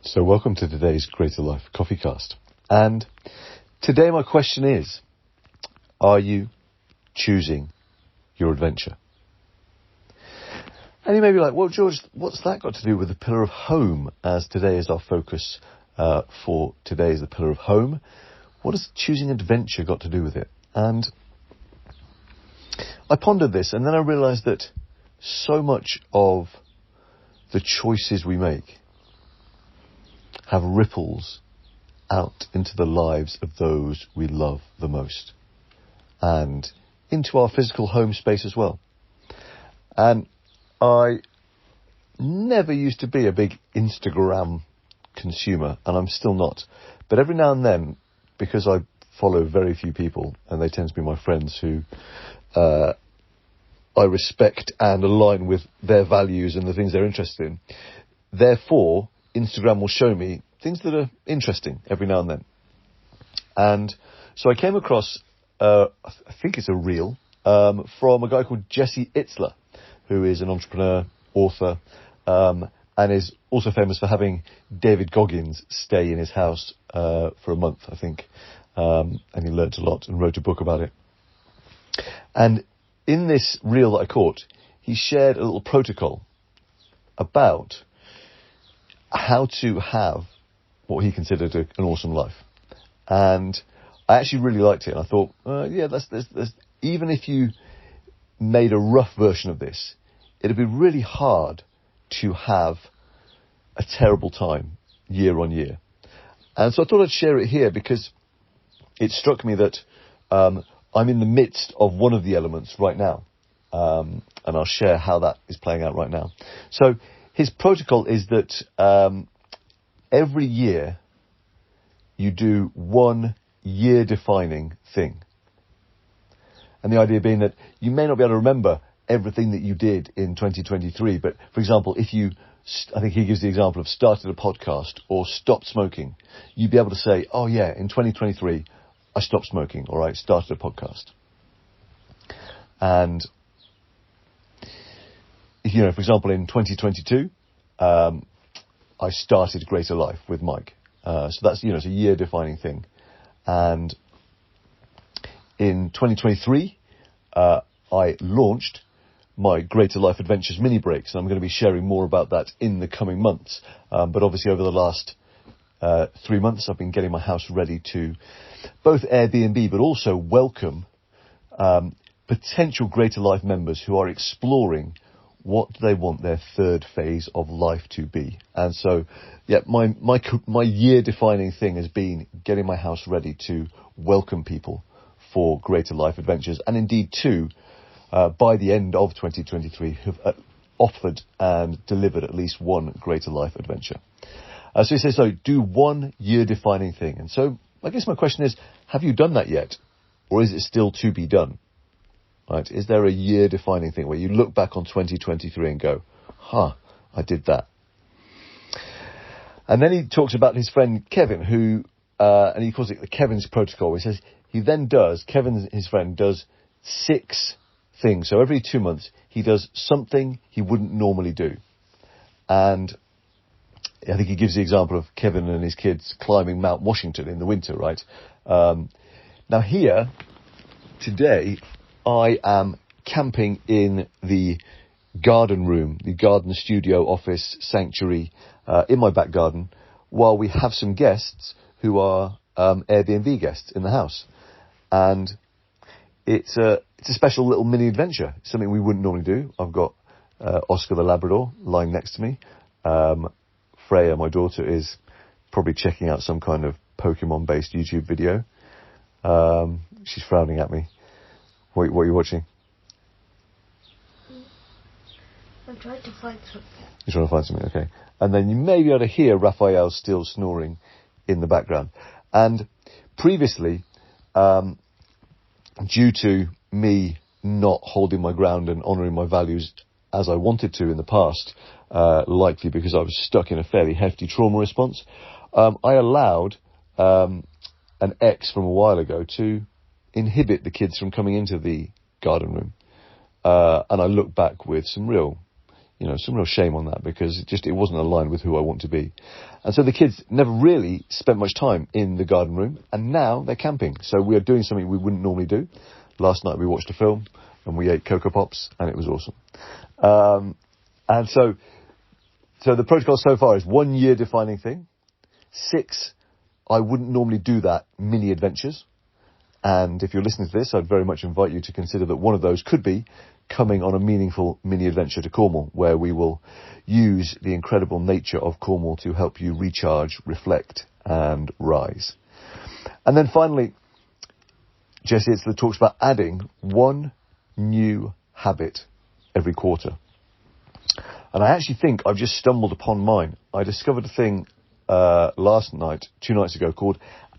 So welcome to today's Greater Life CoffeeCast. And today my question is, are you choosing your adventure? And you may be like, well, George, what's that got to do with the pillar of home, as today is our focus for today is the pillar of home? What has choosing adventure got to do with it? And I pondered this, and then I realised that so much of the choices we make have ripples out into the lives of those we love the most, and into our physical home space as well. And I never used to be a big Instagram consumer, and I'm still not. But every now and then, because I follow very few people, and they tend to be my friends who I respect and align with their values and the things they're interested in, therefore Instagram will show me things that are interesting every now and then. And so I came across, I think it's a reel, from a guy called Jesse Itzler, who is an entrepreneur, author, and is also famous for having David Goggins stay in his house for a month, I think. And he learnt a lot and wrote a book about it. And in this reel that I caught, he shared a little protocol about how to have what he considered an awesome life. And I actually really liked it. And I thought, that's even if you made a rough version of this, it'd be really hard to have a terrible time year on year. And so I thought I'd share it here because it struck me that I'm in the midst of one of the elements right now. And I'll share how that is playing out right now. So his protocol is that every year you do one year-defining thing. And the idea being that you may not be able to remember everything that you did in 2023, but for example, if you, I think he gives the example of started a podcast or stopped smoking, you'd be able to say, oh yeah, in 2023, I stopped smoking, or I started a podcast. And, for example, in 2022, I started Greater Life with Mike. So that's, it's a year-defining thing. And in 2023, I launched my Greater Life Adventures mini breaks, and I'm going to be sharing more about that in the coming months. But obviously over the last 3 months, I've been getting my house ready to both Airbnb, but also welcome potential Greater Life members who are exploring what they want their third phase of life to be. And so, my year-defining thing has been getting my house ready to welcome people for Greater Life Adventures, and indeed too, by the end of 2023, have offered and delivered at least one Greater Life Adventure. So he says, do one year-defining thing. And so I guess my question is, have you done that yet? Or is it still to be done? Right? Is there a year-defining thing where you look back on 2023 and go, I did that? And then he talks about his friend Kevin, who, and he calls it the Kevin's protocol. He says Kevin, his friend, does 6 things. So every 2 months, he does something he wouldn't normally do. And I think he gives the example of Kevin and his kids climbing Mount Washington in the winter, right? Now here, today, I am camping in the garden room, the garden studio office sanctuary in my back garden, while we have some guests who are Airbnb guests in the house. And it's a special little mini adventure, something we wouldn't normally do. I've got Oscar the Labrador lying next to me. Freya, my daughter, is probably checking out some kind of Pokemon-based YouTube video. She's frowning at me. What are you watching? I'm trying to find something. You're trying to find something, okay. And then you may be able to hear Raphael still snoring in the background. And previously, due to me not holding my ground and honouring my values as I wanted to in the past, likely because I was stuck in a fairly hefty trauma response, I allowed an ex from a while ago to inhibit the kids from coming into the garden room. And I look back with some real, some real shame on that, because it wasn't aligned with who I want to be. And so the kids never really spent much time in the garden room, and now they're camping. So we are doing something we wouldn't normally do. Last night we watched a film and we ate Cocoa Pops, and it was awesome. And so the protocol so far is 1 year defining thing. 6, I wouldn't normally do that, mini adventures. And if you're listening to this, I'd very much invite you to consider that one of those could be coming on a meaningful mini adventure to Cornwall, where we will use the incredible nature of Cornwall to help you recharge, reflect, and rise. And then finally, Jesse Itzler talks about adding 1 new habit every quarter. And I actually think I've just stumbled upon mine. I discovered a thing last night, 2 nights ago, called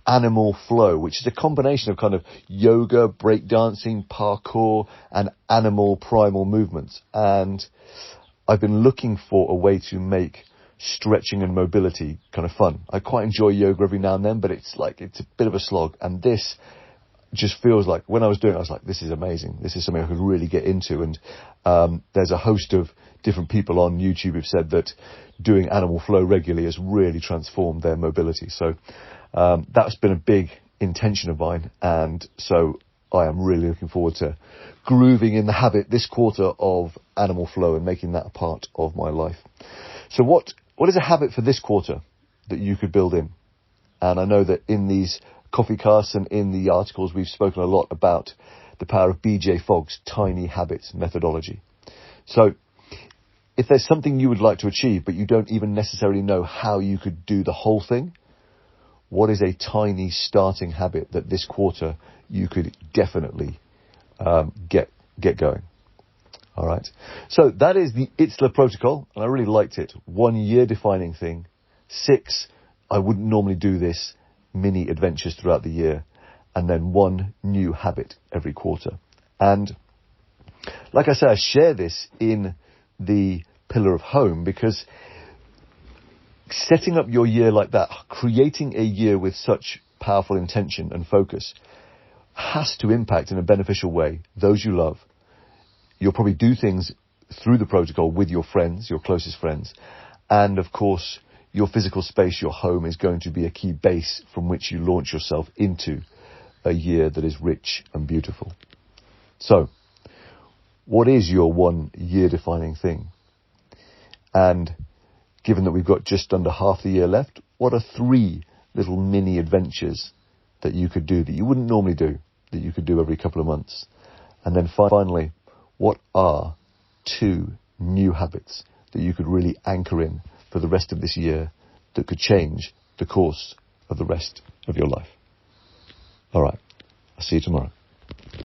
Animal Flow, which is a combination of kind of yoga, breakdancing, parkour, and animal primal movements. And I've been looking for a way to make stretching and mobility kind of fun. I quite enjoy yoga every now and then, but it's a bit of a slog. And this just feels like, when I was doing it, I was like, this is amazing. This is something I could really get into. And there's a host of different people on YouTube who've said that doing Animal Flow regularly has really transformed their mobility. So that's been a big intention of mine. And so I am really looking forward to grooving in the habit this quarter of Animal Flow and making that a part of my life. So what is a habit for this quarter that you could build in? And I know that in these coffee casts and in the articles we've spoken a lot about the power of BJ Fogg's tiny habits methodology. So if there's something you would like to achieve but you don't even necessarily know how you could do the whole thing, what is a tiny starting habit that this quarter you could definitely get going? All right. So that is the Itzler protocol, and I really liked it. 1 year defining thing. 6, I wouldn't normally do this, mini adventures throughout the year, and then 1 new habit every quarter. And like I say, I share this in the pillar of home, because setting up your year like that, creating a year with such powerful intention and focus, has to impact in a beneficial way those you love. You'll probably do things through the protocol with your friends, your closest friends. And of course, your physical space, your home, is going to be a key base from which you launch yourself into a year that is rich and beautiful. So, what is your 1 year defining thing? And given that we've got just under half the year left, what are 3 little mini adventures that you could do that you wouldn't normally do, that you could do every couple of months? And then finally, what are 2 new habits that you could really anchor in for the rest of this year that could change the course of the rest of your life? All right. I'll see you tomorrow.